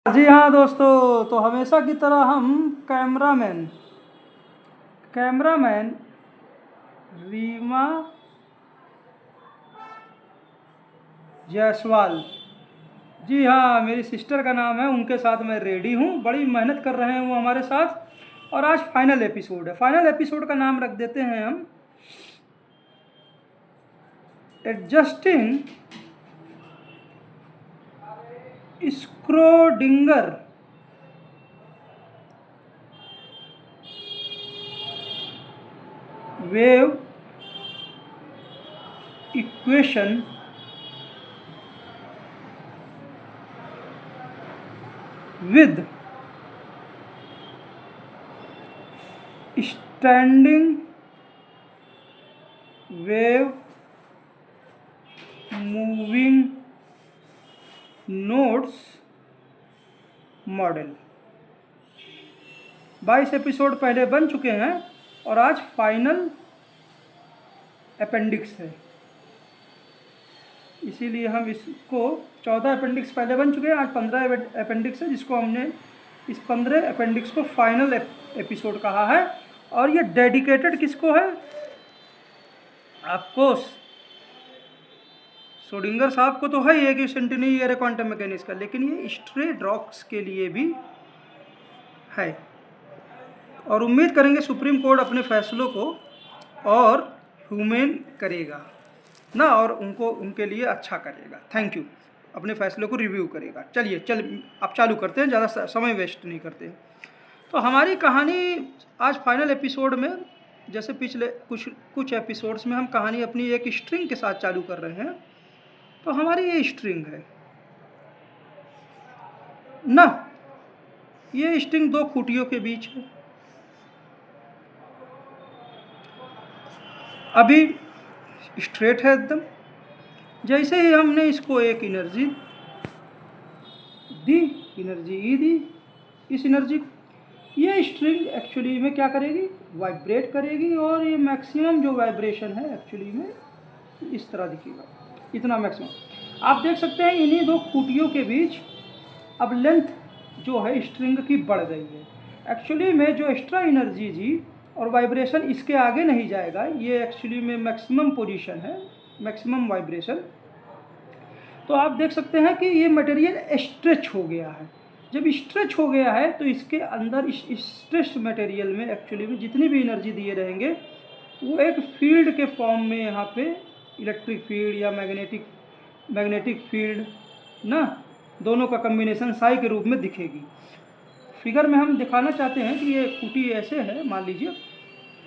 जी हाँ दोस्तों, तो हमेशा की तरह हम कैमरामैन रीमा जायसवाल, जी हाँ मेरी सिस्टर का नाम है, उनके साथ मैं रेडी हूँ। बड़ी मेहनत कर रहे हैं वो हमारे साथ। और आज फाइनल एपिसोड है। फाइनल एपिसोड का नाम रख देते हैं हम adjusting Schrödinger wave equation with standing wave moving nodes model. 22 episode पहले बन चुके हैं और आज फाइनल अपेंडिक्स है, इसीलिए हम इसको 14 अपेंडिक्स पहले बन चुके हैं, आज 15 अपेंडिक्स है, जिसको हमने इस 15 अपेंडिक्स को फाइनल एपिसोड कहा है। और ये डेडिकेटेड किसको है? ऑफकोर्स श्रोडिंगर साहब को तो है ये कि सेंटिनी एयर क्वांटम मैकेनिक्स का, लेकिन ये स्ट्रे ड्रॉक्स के लिए भी है। और उम्मीद करेंगे सुप्रीम कोर्ट अपने फैसलों को और ह्यूमेन करेगा ना, और उनके लिए अच्छा करेगा। थैंक यू, अपने फैसलों को रिव्यू करेगा। चलिए अब चालू करते हैं, ज़्यादा समय वेस्ट नहीं करते हैं। तो हमारी कहानी आज फाइनल एपिसोड में, जैसे पिछले कुछ एपिसोड्स में हम कहानी अपनी एक स्ट्रिंग के साथ चालू कर रहे हैं, तो हमारी ये स्ट्रिंग है ना, ये स्ट्रिंग दो खूंटियों के बीच है। अभी स्ट्रेट है एकदम। जैसे ही हमने इसको एक एनर्जी दी, एनर्जी ई दी, इस एनर्जी ये स्ट्रिंग एक्चुअली में क्या करेगी? वाइब्रेट करेगी, और ये मैक्सिमम जो वाइब्रेशन है एक्चुअली में इस तरह दिखेगा, इतना मैक्सिमम आप देख सकते हैं। इन्हीं दो खूंटियों के बीच अब लेंथ जो है स्ट्रिंग की बढ़ गई है। एक्चुअली में जो एक्स्ट्रा एनर्जी जी और वाइब्रेशन इसके आगे नहीं जाएगा, ये एक्चुअली में मैक्सिमम पोजीशन है, मैक्सिमम वाइब्रेशन। तो आप देख सकते हैं कि ये मटेरियल स्ट्रेच हो गया है। जब स्ट्रेच हो गया है तो इसके अंदर इस स्ट्रेच मटेरियल में एक्चुअली में जितनी भी एनर्जी दिए रहेंगे वो एक फील्ड के फॉर्म में यहाँ पे इलेक्ट्रिक फील्ड या मैग्नेटिक फील्ड ना, दोनों का कम्बिनेशन साई के रूप में दिखेगी। फिगर में हम दिखाना चाहते हैं कि ये खूंटी ऐसे है, मान लीजिए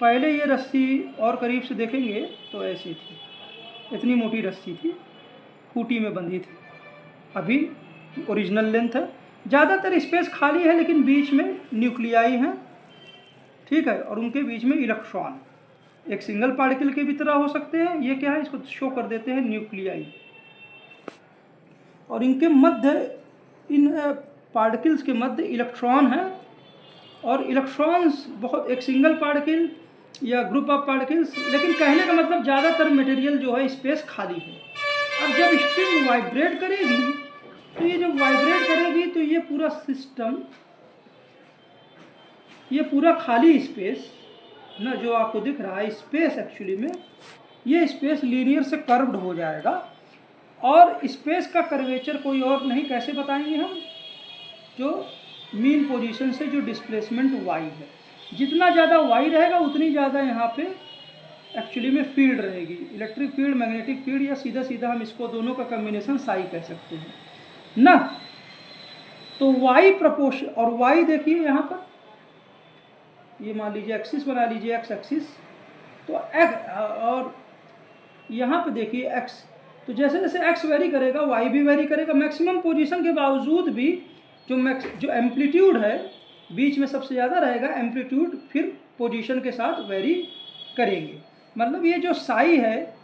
पहले ये रस्सी और करीब से देखेंगे तो ऐसी थी, इतनी मोटी रस्सी थी, खूंटी में बंधी थी। अभी ओरिजिनल लेंथ है, ज़्यादातर स्पेस खाली है, लेकिन बीच में न्यूक्लियाई हैं, ठीक है, और उनके बीच में इलेक्ट्रॉन एक सिंगल पार्टिकल के भी तरह हो सकते हैं। ये क्या है, इसको शो कर देते हैं न्यूक्लियाई। और इनके मध्य, इन पार्टिकल्स के मध्य इलेक्ट्रॉन है, और इलेक्ट्रॉन्स बहुत एक सिंगल पार्टिकल या ग्रुप ऑफ पार्टिकल्स, लेकिन कहने का मतलब ज़्यादातर मटेरियल जो है स्पेस खाली है। अब जब स्ट्रिंग वाइब्रेट करेगी तो ये जब वाइब्रेट करेगी तो ये पूरा सिस्टम, ये पूरा खाली स्पेस ना जो आपको दिख रहा है स्पेस, एक्चुअली में ये स्पेस लीनियर से कर्व्ड हो जाएगा। और स्पेस का कर्वेचर कोई और नहीं, कैसे बताएंगे हम? जो मीन पोजीशन से जो डिस्प्लेसमेंट y है, जितना ज़्यादा y रहेगा उतनी ज़्यादा यहाँ पे एक्चुअली में फील्ड रहेगी, इलेक्ट्रिक फील्ड, मैग्नेटिक फील्ड, या सीधा सीधा हम इसको दोनों का कम्बिनेशन साई कह सकते हैं ना। तो y प्रपोर्शन, और y देखिए यहाँ पर, ये मान लीजिए एक्सिस बना लीजिए, x एक्सिस, तो x, और यहाँ पे देखिए x, तो जैसे जैसे x वेरी करेगा y भी वेरी करेगा। मैक्सिमम पोजीशन के बावजूद भी जो एम्पलीट्यूड है बीच में सबसे ज़्यादा रहेगा, एम्पलीट्यूड फिर पोजीशन के साथ वेरी करेंगे। मतलब ये जो साई है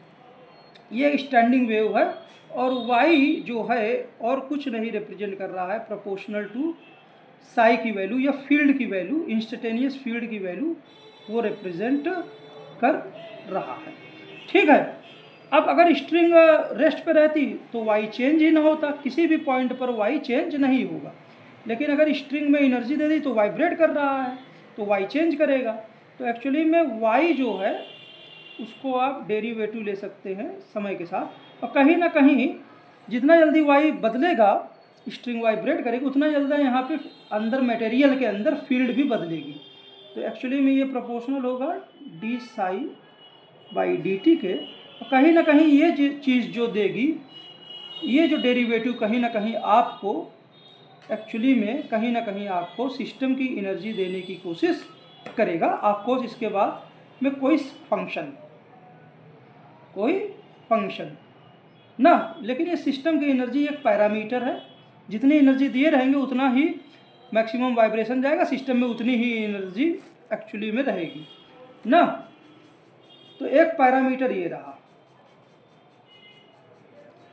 ये स्टैंडिंग वेव है, और y जो है और कुछ नहीं रिप्रेजेंट कर रहा है, प्रोपोर्शनल टू साई की वैल्यू या फील्ड की वैल्यू, इंस्टेंटेनियस फील्ड की वैल्यू वो रिप्रेजेंट कर रहा है, ठीक है। अब अगर स्ट्रिंग रेस्ट पे रहती तो y चेंज ही ना होता, किसी भी पॉइंट पर y चेंज नहीं होगा। लेकिन अगर स्ट्रिंग में एनर्जी दे दी तो वाइब्रेट कर रहा है, तो वाई चेंज करेगा। तो एक्चुअली में वाई जो है उसको आप डेरिवेटिव ले सकते हैं समय के साथ, और कहीं ना कहीं जितना जल्दी वाई बदलेगा, स्ट्रिंग वाइब्रेट करेगी, उतना जल्दी यहाँ पे अंदर मटेरियल के अंदर फील्ड भी बदलेगी। तो एक्चुअली में ये प्रोपोर्शनल होगा D psi by D T के। और कहीं ना कहीं ये चीज़ जो देगी, ये जो डेरिवेटिव कहीं ना कहीं आपको एक्चुअली में कहीं ना कहीं आपको सिस्टम की एनर्जी देने की कोशिश करेगा। आपको इसके बाद में कोई फंक्शन ना, लेकिन ये सिस्टम की एनर्जी एक पैरामीटर है, जितनी एनर्जी दिए रहेंगे उतना ही मैक्सिमम वाइब्रेशन जाएगा, सिस्टम में उतनी ही एनर्जी एक्चुअली में रहेगी ना। तो एक पैरामीटर ये रहा।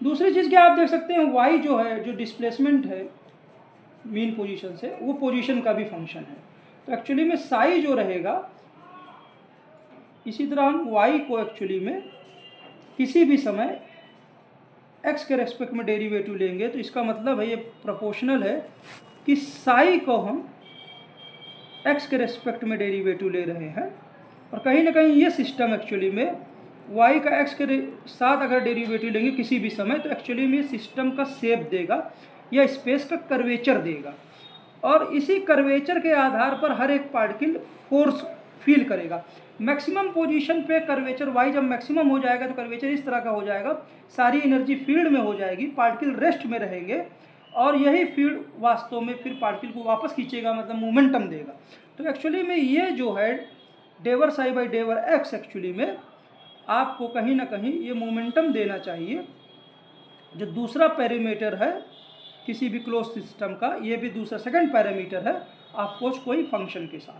दूसरी चीज़ क्या आप देख सकते हैं, वाई जो है, जो डिस्प्लेसमेंट है मीन पोजीशन से, वो पोजीशन का भी फंक्शन है। तो एक्चुअली में साई जो रहेगा, इसी तरह हम वाई को एक्चुअली में किसी भी समय एक्स के रेस्पेक्ट में डेरिवेटिव लेंगे, तो इसका मतलब है ये प्रोपोर्शनल है कि साई को हम एक्स के रेस्पेक्ट में डेरिवेटिव ले रहे हैं। और कहीं ना कहीं ये सिस्टम एक्चुअली में वाई का एक्स के साथ अगर डेरिवेटिव लेंगे किसी भी समय, तो एक्चुअली में सिस्टम का शेप देगा या स्पेस का कर्वेचर देगा, और इसी कर्वेचर के आधार पर हर एक पार्टिकल फोर्स फील करेगा। मैक्सिमम पोजीशन पे कर्वेचर वाई जब मैक्सिमम हो जाएगा तो कर्वेचर इस तरह का हो जाएगा, सारी एनर्जी फील्ड में हो जाएगी, पार्टिकल रेस्ट में रहेंगे, और यही फील्ड वास्तव में फिर पार्टिकल को वापस खींचेगा, मतलब मोमेंटम देगा। तो एक्चुअली में ये जो है डेवर साई बाई डेवर एक्स एक्चुअली में आपको कहीं ना कहीं ये मोमेंटम देना चाहिए। जो दूसरा पैरामीटर है किसी भी क्लोज सिस्टम का, ये भी दूसरा सेकंड पैरामीटर है आपको कोई फंक्शन के साथ,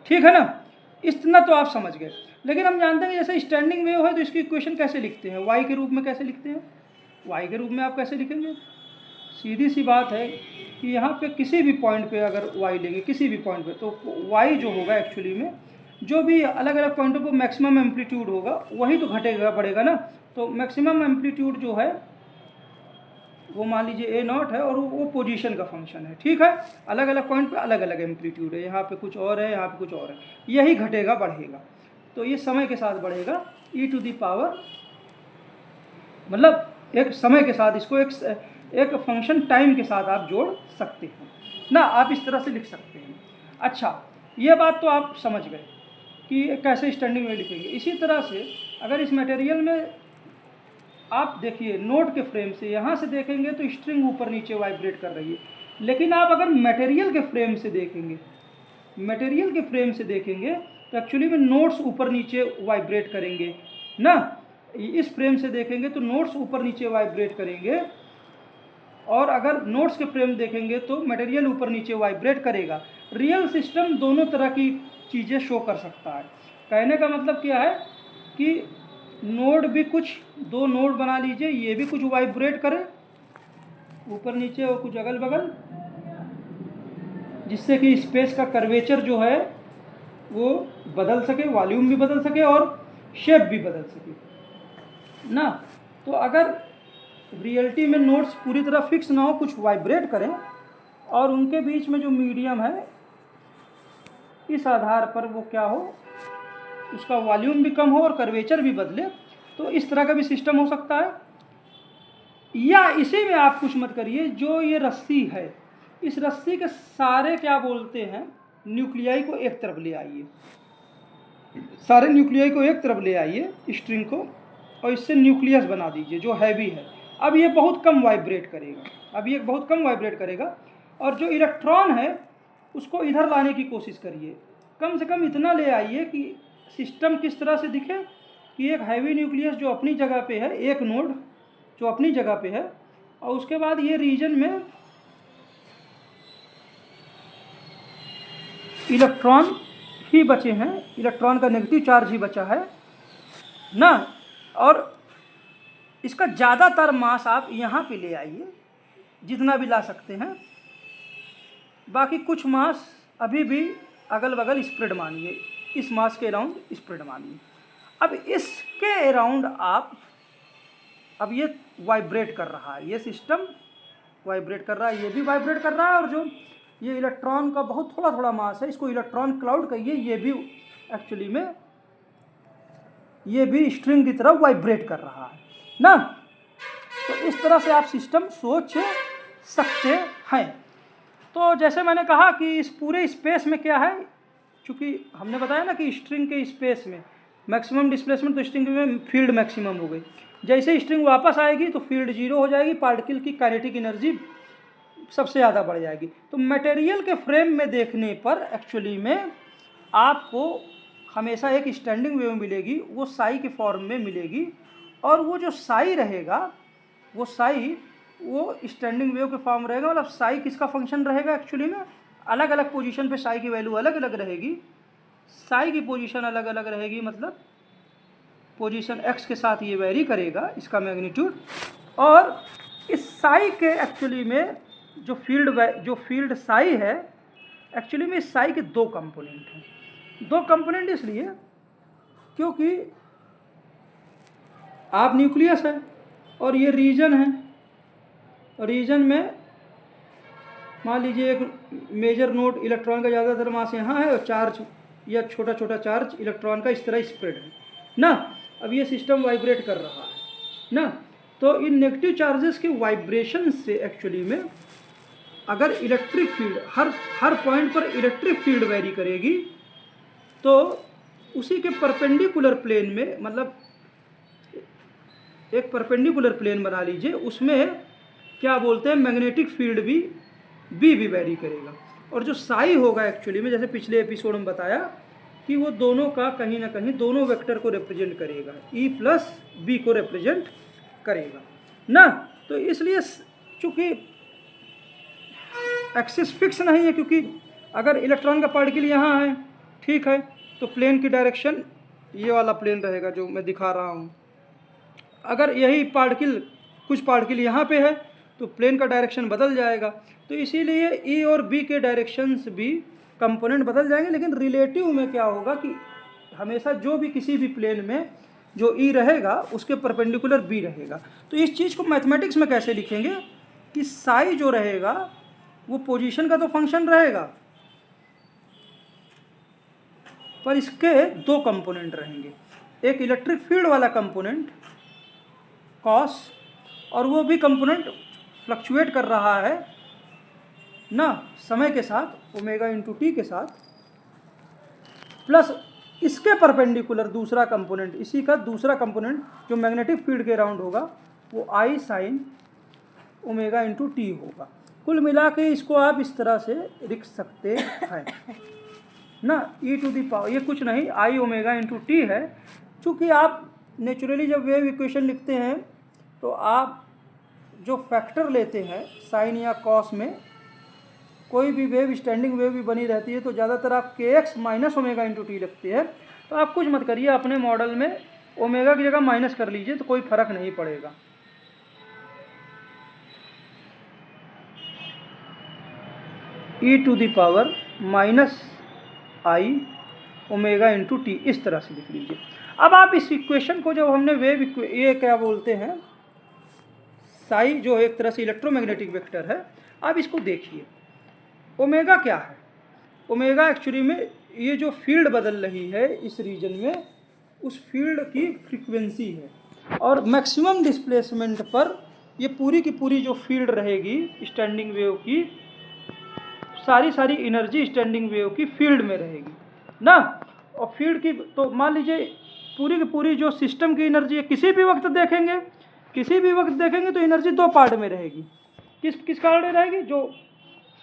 ठीक है ना। इतना तो आप समझ गए। लेकिन हम जानते हैं जैसे स्टैंडिंग वेव है तो इसकी इक्वेशन कैसे लिखते हैं, वाई के रूप में कैसे लिखते हैं। वाई के रूप में आप कैसे लिखेंगे, सीधी सी बात है कि यहाँ पे किसी भी पॉइंट पे अगर वाई लेंगे, किसी भी पॉइंट पे, तो वाई जो होगा एक्चुअली में जो भी अलग अलग पॉइंटों पर मैक्सिमम एम्पलीट्यूड होगा वही तो घटेगा बढ़ेगा ना। तो मैक्सिमम एम्पलीट्यूड जो है वो मान लीजिए ए नॉट है, और वो पोजीशन का फंक्शन है, ठीक है। अलग अलग पॉइंट पे अलग अलग एम्पलीट्यूड है, यहाँ पे कुछ और है, यहाँ पे कुछ और है, यही घटेगा बढ़ेगा। तो ये समय के साथ बढ़ेगा e टू दी पावर, मतलब एक समय के साथ इसको एक फंक्शन टाइम के साथ आप जोड़ सकते हैं ना, आप इस तरह से लिख सकते हैं। अच्छा, ये बात तो आप समझ गए कि कैसे स्टैंडिंग में लिखेंगे। इसी तरह से अगर इस मटेरियल में आप देखिए नोट के फ्रेम से यहाँ से देखेंगे तो स्ट्रिंग ऊपर नीचे वाइब्रेट कर रही है, लेकिन आप अगर मटेरियल के फ्रेम से देखेंगे, मटेरियल के फ्रेम से देखेंगे तो एक्चुअली में नोट्स ऊपर नीचे वाइब्रेट करेंगे ना। इस फ्रेम से देखेंगे तो नोट्स ऊपर नीचे वाइब्रेट करेंगे, और अगर नोट्स के फ्रेम देखेंगे तो मटेरियल ऊपर नीचे वाइब्रेट करेगा। रियल सिस्टम दोनों तरह की चीज़ें शो कर सकता है। कहने का मतलब क्या है कि नोड भी कुछ, दो नोड बना लीजिए, ये भी कुछ वाइब्रेट करे ऊपर नीचे और कुछ अगल बगल, जिससे कि स्पेस का कर्वेचर जो है वो बदल सके, वॉल्यूम भी बदल सके और शेप भी बदल सके ना। तो अगर रियलिटी में नोड्स पूरी तरह फिक्स ना हो, कुछ वाइब्रेट करें, और उनके बीच में जो मीडियम है इस आधार पर वो क्या हो, उसका वॉल्यूम भी कम हो और कर्वेचर भी बदले, तो इस तरह का भी सिस्टम हो सकता है। या इसी में आप कुछ मत करिए, जो ये रस्सी है, इस रस्सी के सारे क्या बोलते हैं न्यूक्लियाई को एक तरफ ले आइए, सारे न्यूक्लियाई को एक तरफ ले आइए स्ट्रिंग को, और इससे न्यूक्लियस बना दीजिए जो हैवी है। अब ये बहुत कम वाइब्रेट करेगा, अब ये बहुत कम वाइब्रेट करेगा, और जो इलेक्ट्रॉन है उसको इधर लाने की कोशिश करिए। कम से कम इतना ले आइए कि सिस्टम किस तरह से दिखे कि एक हैवी न्यूक्लियस जो अपनी जगह पे है, एक नोड जो अपनी जगह पे है, और उसके बाद ये रीजन में इलेक्ट्रॉन ही बचे हैं, इलेक्ट्रॉन का नेगेटिव चार्ज ही बचा है ना। और इसका ज़्यादातर मास आप यहाँ पे ले आइए जितना भी ला सकते हैं, बाकी कुछ मास अभी भी अगल बगल स्प्रेड मानिए, इस मास के अराउंड स्प्रेड मानिए। अब इसके अराउंड आप, अब ये वाइब्रेट कर रहा है, ये सिस्टम वाइब्रेट कर रहा है, ये भी वाइब्रेट कर रहा है, और जो ये इलेक्ट्रॉन का बहुत थोड़ा थोड़ा मास है, इसको इलेक्ट्रॉन क्लाउड कहिए, ये भी एक्चुअली में ये भी स्ट्रिंग की तरह वाइब्रेट कर रहा है ना। तो इस तरह से आप सिस्टम सोच सकते हैं। तो जैसे मैंने कहा कि इस पूरे स्पेस में क्या है, क्योंकि हमने बताया ना कि स्ट्रिंग के स्पेस में मैक्सिमम डिस्प्लेसमेंट, तो स्ट्रिंग में फील्ड मैक्सिमम हो गई। जैसे स्ट्रिंग वापस आएगी तो फील्ड जीरो हो जाएगी, पार्टिकल की काइनेटिक एनर्जी सबसे ज़्यादा बढ़ जाएगी। तो मटेरियल के फ्रेम में देखने पर एक्चुअली में आपको हमेशा एक स्टैंडिंग वेव मिलेगी, वो साई के फॉर्म में मिलेगी, और वो जो साई रहेगा वो साई वो स्टैंडिंग वेव के फॉर्म रहेगा। मतलब साई किसका फंक्शन रहेगा एक्चुअली में, अलग अलग पोजीशन पे साई की वैल्यू अलग अलग रहेगी, साई की पोजीशन अलग अलग रहेगी, मतलब पोजीशन एक्स के साथ ये वेरी करेगा इसका मैग्नीट्यूड। और इस साई के एक्चुअली में जो फील्ड साई है, एक्चुअली में इस साई के दो कंपोनेंट हैं। दो कंपोनेंट इसलिए क्योंकि आप न्यूक्लियस है और ये रीजन है, रीजन में मान लीजिए एक मेजर नोड इलेक्ट्रॉन का ज़्यादातर मास यहाँ है, और चार्ज या छोटा छोटा चार्ज इलेक्ट्रॉन का इस तरह स्प्रेड है ना। अब ये सिस्टम वाइब्रेट कर रहा है ना, तो इन नेगेटिव चार्जेस के वाइब्रेशन से एक्चुअली में अगर इलेक्ट्रिक फील्ड हर पॉइंट पर इलेक्ट्रिक फील्ड वेरी करेगी, तो उसी के परपेंडिकुलर प्लेन में, मतलब एक परपेंडिकुलर प्लेन बना लीजिए, उसमें क्या बोलते हैं मैग्नेटिक फील्ड भी वेरी करेगा। और जो साई होगा एक्चुअली में, जैसे पिछले एपिसोड में बताया कि वो दोनों का कहीं ना कहीं दोनों वेक्टर को रिप्रेजेंट करेगा, E प्लस B को रिप्रेजेंट करेगा ना। तो इसलिए चूँकि एक्सिस फिक्स नहीं है, क्योंकि अगर इलेक्ट्रॉन का पार्टिकल यहाँ है, ठीक है, तो प्लेन की डायरेक्शन ये वाला प्लेन रहेगा जो मैं दिखा रहा हूँ। अगर यही पार्टिकल कुछ पार्टिकल यहाँ पे है तो प्लेन का डायरेक्शन बदल जाएगा। तो इसीलिए E और B के डायरेक्शंस भी कंपोनेंट बदल जाएंगे, लेकिन रिलेटिव में क्या होगा कि हमेशा जो भी किसी भी प्लेन में जो E रहेगा उसके परपेंडिकुलर B रहेगा। तो इस चीज़ को मैथमेटिक्स में कैसे लिखेंगे कि साई जो रहेगा वो पोजीशन का तो फंक्शन रहेगा, पर इसके दो कंपोनेंट रहेंगे, एक इलेक्ट्रिक फील्ड वाला कंपोनेंट कॉस, और वो भी कंपोनेंट फ्लक्चुएट कर रहा है ना समय के साथ, ओमेगा इंटू टी के साथ, प्लस इसके परपेंडिकुलर दूसरा कंपोनेंट, इसी का दूसरा कंपोनेंट जो मैग्नेटिक फील्ड के अराउंड होगा वो आई साइन ओमेगा इंटू टी होगा। कुल मिला के इसको आप इस तरह से लिख सकते हैं ना, e टू दी पावर, ये कुछ नहीं आई ओमेगा इंटू टी है। चूँकि आप नेचुरली जब वेव इक्वेशन लिखते हैं तो आप जो फैक्टर लेते हैं साइन या कॉस में, कोई भी वेव स्टैंडिंग वेव भी बनी रहती है तो ज़्यादातर आप के x minus omega into T लिखते हैं। तो आप कुछ मत करिए, अपने मॉडल में ओमेगा की जगह माइनस कर लीजिए, तो कोई फर्क नहीं पड़ेगा। E to the power minus i omega into t, इस तरह से लिख लीजिए। अब आप इस इक्वेशन को, जब हमने वेव ये क्या बोलते हैं साई, जो एक तरह से इलेक्ट्रोमैग्नेटिक वेक्टर है, आप इसको देखिए। ओमेगा क्या है, ओमेगा एक्चुअली में ये जो फील्ड बदल रही है इस रीजन में, उस फील्ड की फ्रीक्वेंसी है, और मैक्सिमम डिस्प्लेसमेंट पर ये पूरी की पूरी जो फील्ड रहेगी स्टैंडिंग वेव की, सारी एनर्जी स्टैंडिंग वेव की फील्ड में रहेगी ना। और फील्ड की तो मान लीजिए पूरी की पूरी जो सिस्टम की एनर्जी है, किसी भी वक्त देखेंगे तो एनर्जी दो पार्ट में रहेगी। किस कारण रहेगी, जो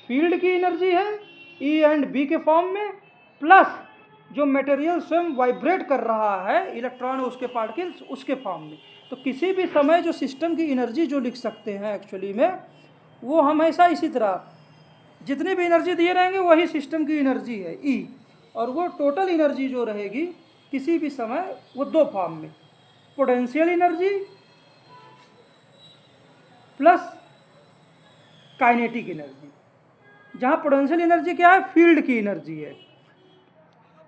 फील्ड की एनर्जी है E एंड B के फॉर्म में, प्लस जो मटेरियल स्वयं वाइब्रेट कर रहा है इलेक्ट्रॉन और उसके पार्टिकल्स उसके फॉर्म में। तो किसी भी समय जो सिस्टम की एनर्जी जो लिख सकते हैं एक्चुअली में, वो हमेशा इसी तरह जितनी भी एनर्जी दिए रहेंगे वही सिस्टम की एनर्जी है E, और वो टोटल एनर्जी जो रहेगी किसी भी समय वो दो फॉर्म में, potential energy plus kinetic energy. जहाँ पोटेंशियल एनर्जी क्या है, फील्ड की एनर्जी है,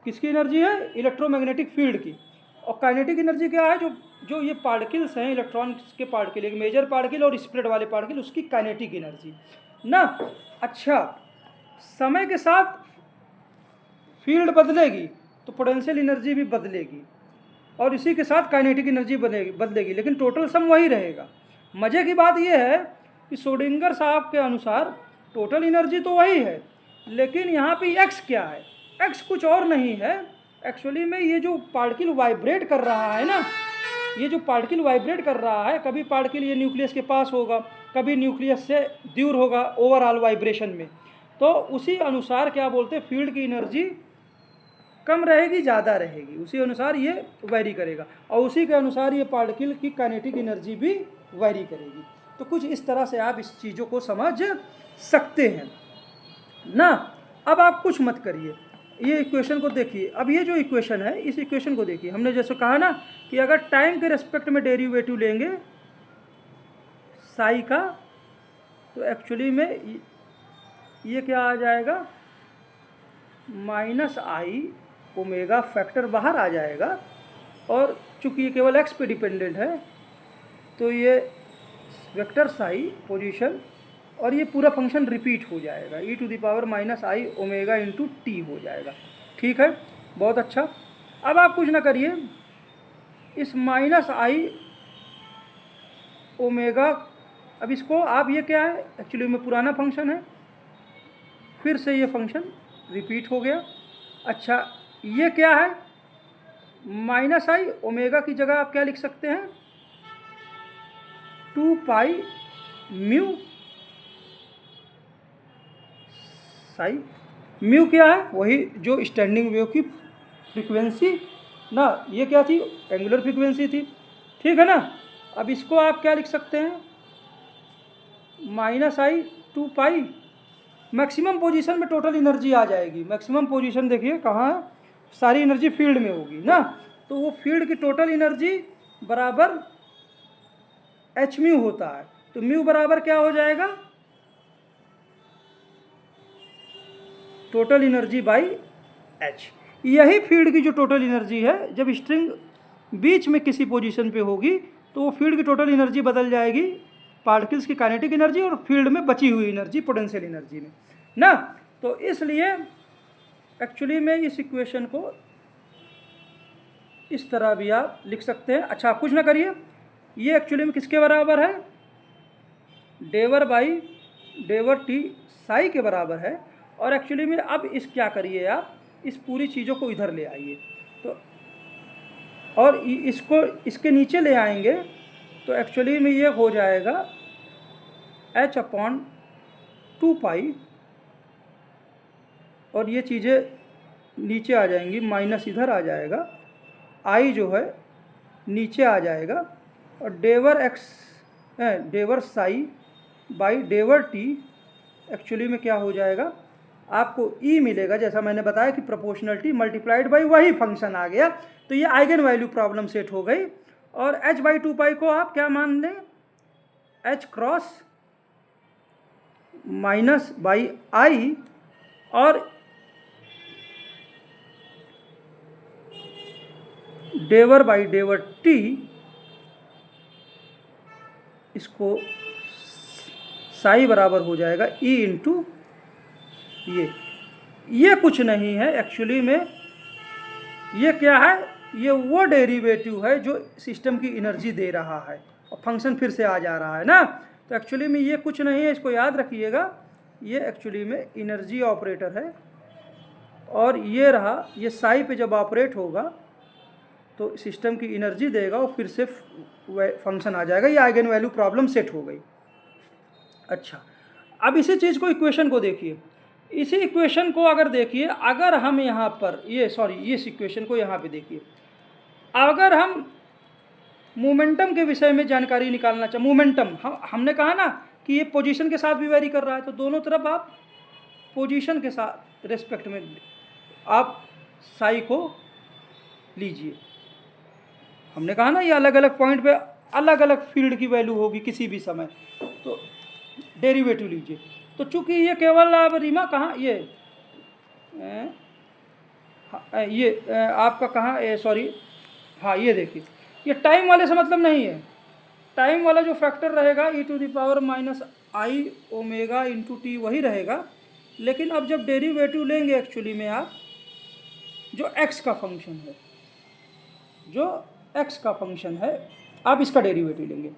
किसकी एनर्जी है, इलेक्ट्रोमैग्नेटिक फील्ड की, और काइनेटिक एनर्जी क्या है, जो जो ये पार्टिकल्स हैं, इलेक्ट्रॉन्स के पार्टिकल, एक मेजर पार्टिकल और स्प्रेड वाले पार्टिकल, उसकी काइनेटिक एनर्जी ना। अच्छा, समय के साथ फील्ड बदलेगी तो पोटेंशियल एनर्जी भी बदलेगी, और इसी के साथ काइनेटिक एनर्जी बदलेगी, लेकिन टोटल सम वही रहेगा। मज़े की बात यह है कि श्रोडिंगर साहब के अनुसार टोटल एनर्जी तो वही है, लेकिन यहाँ पे एक्स क्या है, एक्स कुछ और नहीं है एक्चुअली में। ये जो पार्टिकल वाइब्रेट कर रहा है ना, ये जो पार्टिकल वाइब्रेट कर रहा है, कभी पार्टिकल ये न्यूक्लियस के पास होगा, कभी न्यूक्लियस से दूर होगा ओवरऑल वाइब्रेशन में, तो उसी अनुसार क्या बोलते हैं, फील्ड की एनर्जी कम रहेगी ज़्यादा रहेगी, उसी अनुसार ये वेरी करेगा, और उसी के अनुसार ये पार्टिकल की काइनेटिक एनर्जी भी वेरी करेगी। तो कुछ इस तरह से आप इस चीज़ों को समझ सकते हैं ना। अब आप कुछ मत करिए, ये इक्वेशन को देखिए। अब ये जो इक्वेशन है, इस इक्वेशन को देखिए। हमने जैसे कहा ना कि अगर टाइम के रेस्पेक्ट में डेरिवेटिव लेंगे साई का, तो एक्चुअली में ये क्या आ जाएगा, माइनस आई ओमेगा, फैक्टर बाहर आ जाएगा, और चूंकि ये केवल एक्स पे डिपेंडेंट है तो ये वेक्टर साई पोजीशन, और ये पूरा फंक्शन रिपीट हो जाएगा, e to the power minus i omega into t हो जाएगा। ठीक है, बहुत अच्छा। अब आप कुछ ना करिए, इस माइनस आई ओमेगा, अब इसको आप, ये क्या है एक्चुअली में पुराना फंक्शन है, फिर से ये फंक्शन रिपीट हो गया। अच्छा, ये क्या है, माइनस आई ओमेगा की जगह आप क्या लिख सकते हैं, 2 पाई म्यू साई। म्यू क्या है, वही जो स्टैंडिंग वेव की फ्रीक्वेंसी ना, ये क्या थी, एंगुलर फ्रीक्वेंसी थी। ठीक है ना। अब इसको आप क्या लिख सकते हैं, माइनस आई 2 पाई, मैक्सिमम पोजीशन में टोटल एनर्जी आ जाएगी। मैक्सिमम पोजीशन देखिए कहाँ है, सारी एनर्जी फील्ड में होगी ना, तो वो फील्ड की टोटल एनर्जी बराबर एच म्यू होता है। तो म्यू बराबर क्या हो जाएगा, टोटल एनर्जी बाई एच। यही फील्ड की जो टोटल एनर्जी है, जब स्ट्रिंग बीच में किसी पोजीशन पे होगी तो वो फील्ड की टोटल एनर्जी बदल जाएगी पार्टिकल्स की काइनेटिक एनर्जी और फील्ड में बची हुई एनर्जी पोटेंशियल एनर्जी में ना। तो इसलिए एक्चुअली में इस इक्वेशन को इस तरह भी आप लिख सकते हैं। अच्छा, आप कुछ ना करिए, ये एक्चुअली में किसके बराबर है, डेवर बाई डेवर टी साई के बराबर है। और एक्चुअली में अब इस क्या करिए, आप इस पूरी चीज़ों को इधर ले आइए, तो और इसको इसके नीचे ले आएंगे तो एक्चुअली में ये हो जाएगा h अपॉन 2 पाई, और ये चीज़ें नीचे आ जाएंगी, माइनस इधर आ जाएगा, i जो है नीचे आ जाएगा, और डेवर एक्स डेवर साई बाई डेवर टी एक्चुअली में क्या हो जाएगा, आपको e मिलेगा, जैसा मैंने बताया कि प्रोपोर्शनलिटी मल्टीप्लाइड बाई वही फंक्शन आ गया। तो ये आइगन वैल्यू प्रॉब्लम सेट हो गई। और h बाई 2 पाई को आप क्या मान लें, h cross minus by I, और डेवर बाई डेवर टी, इसको साई बराबर हो जाएगा e इंटू ये कुछ नहीं है एक्चुअली में, ये क्या है, ये वो डेरिवेटिव है जो सिस्टम की एनर्जी दे रहा है, और फंक्शन फिर से आ जा रहा है ना। तो एक्चुअली में ये कुछ नहीं है, इसको याद रखिएगा, ये एक्चुअली में एनर्जी ऑपरेटर है, और ये रहा, ये साई पे जब ऑपरेट होगा तो सिस्टम की एनर्जी देगा और फिर से फंक्शन आ जाएगा। ये आइगन वैल्यू प्रॉब्लम सेट हो गई। अच्छा, अब इसी चीज़ को, इक्वेशन को देखिए, इसी इक्वेशन को अगर देखिए, अगर हम यहाँ पर इस इक्वेशन को यहाँ पे देखिए, अगर हम मोमेंटम के विषय में जानकारी निकालना चाहें, मोमेंटम हमने कहा ना कि ये पोजीशन के साथ भी वेरी कर रहा है, तो दोनों तरफ आप पोजीशन के साथ रेस्पेक्ट में आप साई को लीजिए। हमने कहा ना ये अलग अलग पॉइंट पे अलग अलग फील्ड की वैल्यू होगी किसी भी समय, तो डेरिवेटिव लीजिए। तो चूंकि ये केवल अब रीमा कहाँ, ये आपका कहाँ, हाँ ये देखिए, ये टाइम वाले से मतलब नहीं है। टाइम वाला जो फैक्टर रहेगा e to the power minus i omega into t वही रहेगा, लेकिन अब जब डेरिवेटिव लेंगे एक्चुअली में आप जो x का फंक्शन है, जो x का फंक्शन है, आप इसका डेरिवेटिव लेंगे।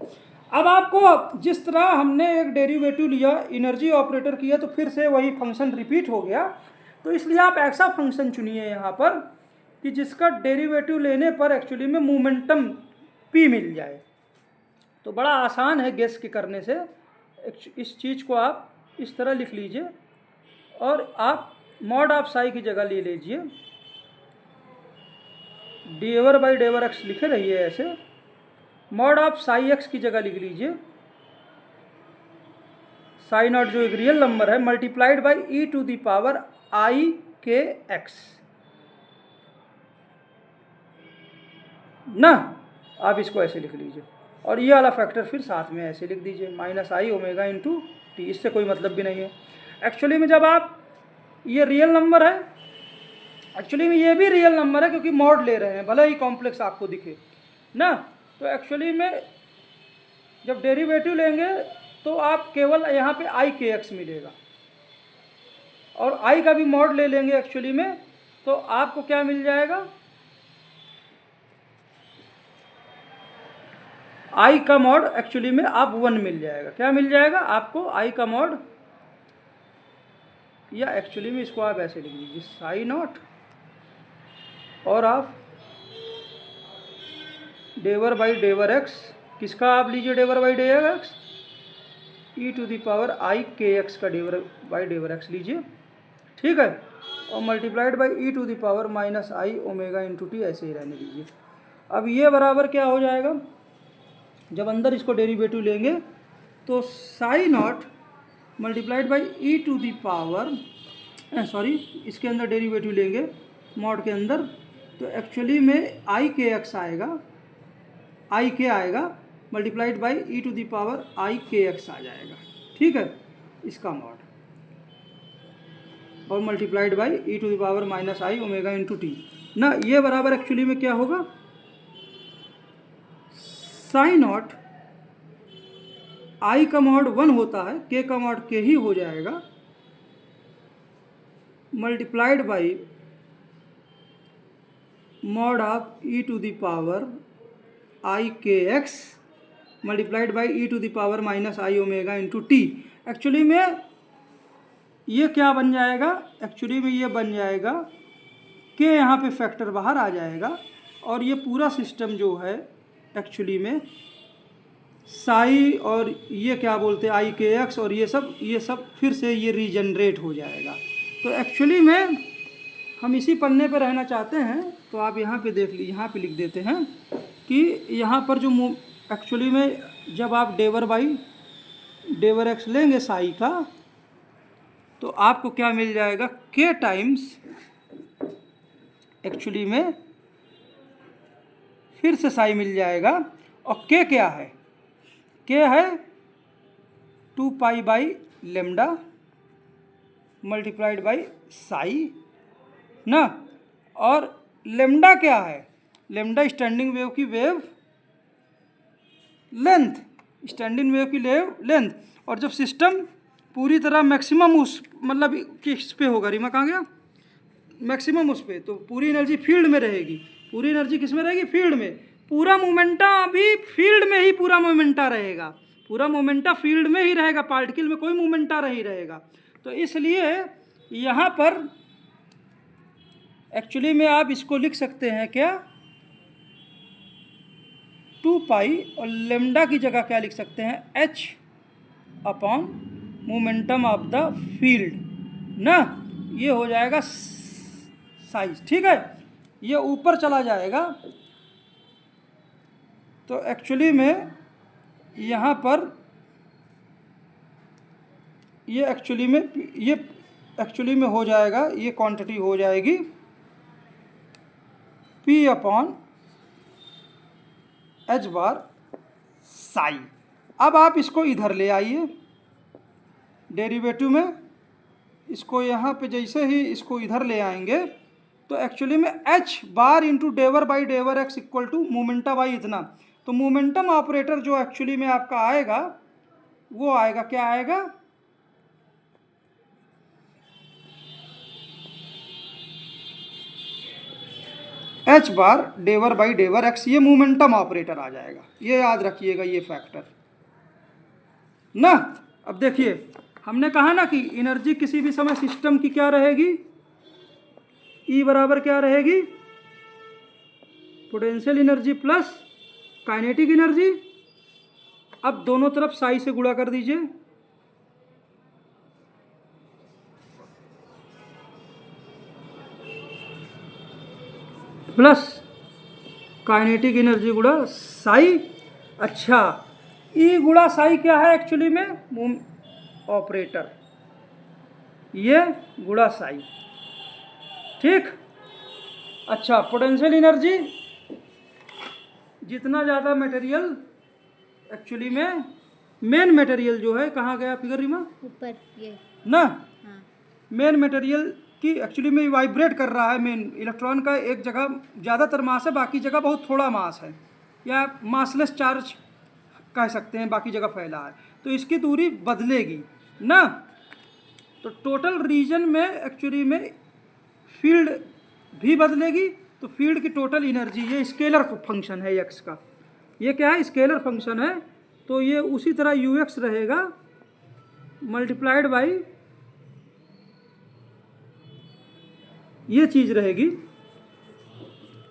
अब आपको जिस तरह हमने एक डेरिवेटिव लिया, एनर्जी ऑपरेटर किया, तो फिर से वही फंक्शन रिपीट हो गया। तो इसलिए आप ऐसा फंक्शन चुनिए यहाँ पर कि जिसका डेरिवेटिव लेने पर एक्चुअली में मोमेंटम p मिल जाए। तो बड़ा आसान है गेस के करने से। इस चीज़ को आप इस तरह लिख लीजिए और आप मॉड ऑफ साई की जगह ले लीजिए, डेवर बाई डेवर एक्स लिखे रहिए ऐसे। मॉड ऑफ साई एक्स की जगह लिख लीजिए साई नॉट जो एक रियल नंबर है multiplied by e to the power i के एक्स ना। आप इसको ऐसे लिख लीजिए और ये वाला फैक्टर फिर साथ में ऐसे लिख दीजिए minus i omega into T. इससे कोई मतलब भी नहीं है एक्चुअली में। जब आप ये रियल नंबर है, एक्चुअली में ये भी रियल नंबर है क्योंकि मॉड ले रहे हैं, भले ही कॉम्प्लेक्स आपको दिखे ना। तो एक्चुअली में जब डेरिवेटिव लेंगे तो आप केवल यहाँ पे आई के एक्स मिलेगा और आई का भी मॉड ले लेंगे एक्चुअली में, तो आपको क्या मिल जाएगा, आई का मॉड एक्चुअली में आप 1 मिल जाएगा। क्या मिल जाएगा आपको, आई का मॉड, या एक्चुअली में इसको आप ऐसे लिख लीजिए साई नॉट और आप डेवर बाई डेवर एक्स, किसका आप लीजिए डेवर बाई डेवर x, e to the power i के एक्स का डेवर बाई डेवर एक्स लीजिए, ठीक है, और multiplied by e to the power minus i omega into t ऐसे ही रहने दीजिए। अब ये बराबर क्या हो जाएगा, जब अंदर इसको डेरिवेटिव लेंगे तो psi naught multiplied by e to the power इसके अंदर डेरिवेटिव लेंगे मॉड के अंदर, तो एक्चुअली में आई के एक्स आएगा, आई के आएगा multiplied by e to the power i के एक्स आ जाएगा, ठीक है, इसका मॉड, और multiplied by e to the power minus i omega into t ना। ये बराबर एक्चुअली में क्या होगा, साई नॉट आई का मॉड 1 होता है, के का मॉड के ही हो जाएगा, multiplied by mod of e to the power i के x multiplied by e to the power minus i omega into t. Actually में ये क्या बन जाएगा, एक्चुअली में ये बन जाएगा के यहाँ पे फैक्टर बाहर आ जाएगा और ये पूरा सिस्टम जो है एक्चुअली में साई और ये क्या बोलते हैं आई के एक्स और ये सब फिर से ये रीजनरेट हो जाएगा। तो एक्चुअली में हम इसी पन्ने पे रहना चाहते हैं, तो आप यहाँ पे देख लीजिए, यहाँ पे लिख देते हैं कि यहाँ पर जो एक्चुअली में जब आप डेवर बाई डेवर एक्स लेंगे साई का, तो आपको क्या मिल जाएगा, के टाइम्स एक्चुअली में फिर से साई मिल जाएगा, और के क्या है, के है 2 pi by lambda multiplied by Sai ना, और लेमडा क्या है, लेमडा स्टैंडिंग वेव की वेव लेंथ, स्टैंडिंग वेव की लेंथ। और जब सिस्टम पूरी तरह मैक्सिमम उस मतलब किस पे होगा, रीमा कहाँ गया, मैक्सिमम उस पे, तो पूरी एनर्जी फील्ड में रहेगी। पूरी एनर्जी किस में रहेगी, फील्ड में। पूरा मोमेंटा अभी फील्ड में ही पूरा मोमेंटा रहेगा, पूरा मोमेंटा फील्ड में ही रहेगा, पार्टिकल में कोई मोमेंटा नहीं रहेगा। तो इसलिए यहाँ पर एक्चुअली में आप इसको लिख सकते हैं क्या, 2 पाई और लेमडा की जगह क्या लिख सकते हैं, h upon momentum of the field ना। ये हो जाएगा साइज, ठीक है, ये ऊपर चला जाएगा। तो एक्चुअली में यहाँ पर ये एक्चुअली में हो जाएगा, ये क्वांटिटी हो जाएगी P अपॉन एच बार साई। अब आप इसको इधर ले आइए डेरिवेटिव में, इसको यहाँ पे जैसे ही इसको इधर ले आएंगे तो एक्चुअली में एच बार इंटू डेवर बाई डेवर x equal to momenta by इतना। तो मोमेंटम ऑपरेटर जो एक्चुअली में आपका आएगा वो आएगा, क्या आएगा, एच बार डेवर बाई डेवर एक्स, ये मोमेंटम ऑपरेटर आ जाएगा। ये याद रखिएगा ये फैक्टर ना। अब देखिए हमने कहा ना कि एनर्जी किसी भी समय सिस्टम की क्या रहेगी, ई बराबर क्या रहेगी, potential energy plus kinetic energy. अब दोनों तरफ साई से गुणा कर दीजिए, प्लस काइनेटिक एनर्जी गुणा साई। अच्छा, ई गुणा साई क्या है एक्चुअली में, ऑपरेटर, ये गुणा साई, ठीक। अच्छा, पोटेंशियल एनर्जी, जितना ज़्यादा मटेरियल एक्चुअली में, मेन मटेरियल जो है कहाँ गया फिगर रिमा, ऊपर ये ना, हाँ मेन मटेरियल की एक्चुअली में वाइब्रेट कर रहा है। मेन इलेक्ट्रॉन का एक जगह ज़्यादातर मास है, बाकी जगह बहुत थोड़ा मास है, या मासलेस चार्ज कह सकते हैं, बाकी जगह फैला है, तो इसकी दूरी बदलेगी ना। तो टोटल रीजन में एक्चुअली में फील्ड भी बदलेगी, तो फील्ड की टोटल एनर्जी, ये स्केलर फंक्शन है एक्स का, ये क्या है, स्केलर फंक्शन है, तो ये उसी तरह यू एक्स रहेगा मल्टीप्लाइड बाई ये चीज़ रहेगी,